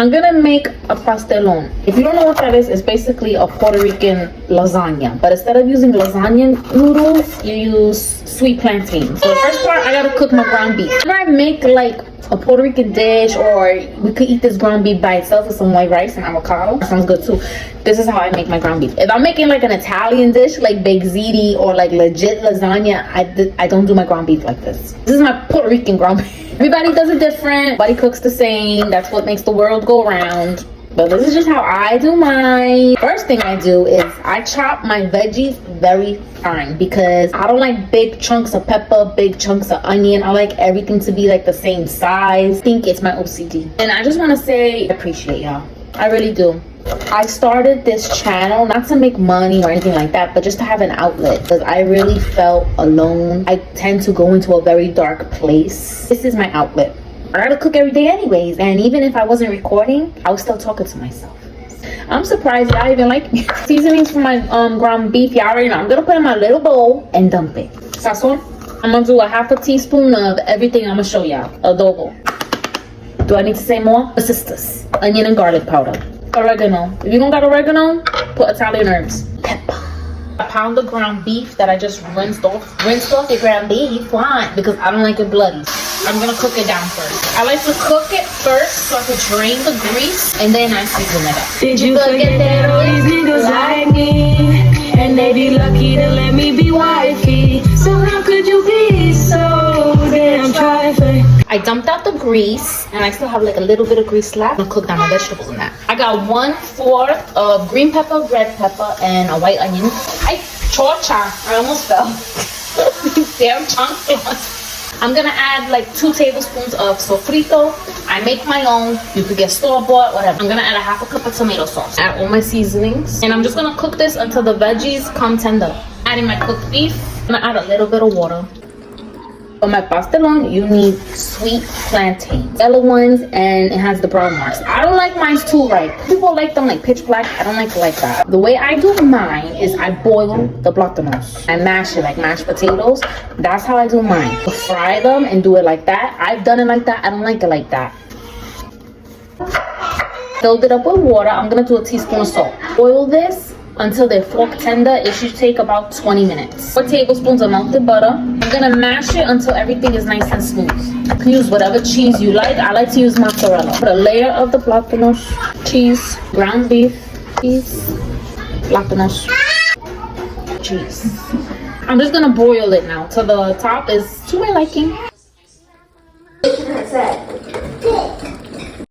I'm gonna make a pastelon. If you don't know what that is, it's basically a Puerto Rican lasagna. But instead of using lasagna noodles, you use sweet plantain. So the first part, I gotta cook my ground beef. Whenever I make like a Puerto Rican dish, or we could eat this ground beef by itself with some white rice and avocado, that sounds good too. This is how I make my ground beef. If I'm making like an Italian dish like baked ziti or like legit lasagna, I don't do my ground beef like this. This is my Puerto Rican ground beef. Everybody does it different. Everybody cooks the same. That's what makes the world go round. But this is just how I do mine. First thing I do is I chop my veggies very fine, because I don't like big chunks of pepper, big chunks of onion. I like everything to be like the same size. I think it's my OCD. And I just want to say I appreciate y'all. I really do. I started this channel not to make money or anything like that, but just to have an outlet, because I really felt alone. I tend to go into a very dark place. This is my outlet. I gotta cook every day anyways, and even if I wasn't recording, I was still talking to myself. I'm surprised y'all even like me. Seasonings for my ground beef, y'all already know. I'm gonna put in my little bowl and dump it. Sazon, I'm gonna do a half a teaspoon of everything I'm gonna show y'all. Adobo. Do I need to say more? Sisters. Onion and garlic powder. Oregano. If you don't got oregano, put Italian herbs. Pepper. A pound of ground beef that I just rinsed off. Rinsed off your ground beef. Why? Because I don't like it bloody. I'm gonna cook it down first. I like to cook it first so I can drain the grease, and then I season it up. Did you forget that all these niggas like me, and they be lucky to let me be wifey? So how could you be so damn trifling? I dumped out the grease, and I still have like a little bit of grease left. I'm gonna cook down my vegetables in that. I got 1/4 of green pepper, red pepper, and a white onion. I almost fell. These damn chunks. I'm gonna add like 2 tablespoons of sofrito. I make my own. You could get store-bought, whatever. I'm gonna add a half a cup of tomato sauce. Add all my seasonings. And I'm just gonna cook this until the veggies come tender. Adding my cooked beef. I'm gonna add a little bit of water. For my pastelon, you need sweet plantains. Yellow ones, and it has the brown marks. I don't like mine too ripe. People like them like pitch black. I don't like that. The way I do mine is I boil the plátanos. I mash it like mashed potatoes. That's how I do mine. Fry them and do it like that. I've done it like that. I don't like it like that. Filled it up with water. I'm gonna do a teaspoon of salt. Boil this until they're fork tender. It should take about 20 minutes. 4 tablespoons of melted butter. I'm gonna mash it until everything is nice and smooth. You can use whatever cheese you like. I like to use mozzarella. Put a layer of the plátanos, cheese, ground beef, cheese, plátanos, cheese. I'm just gonna broil it now till the top is to my liking.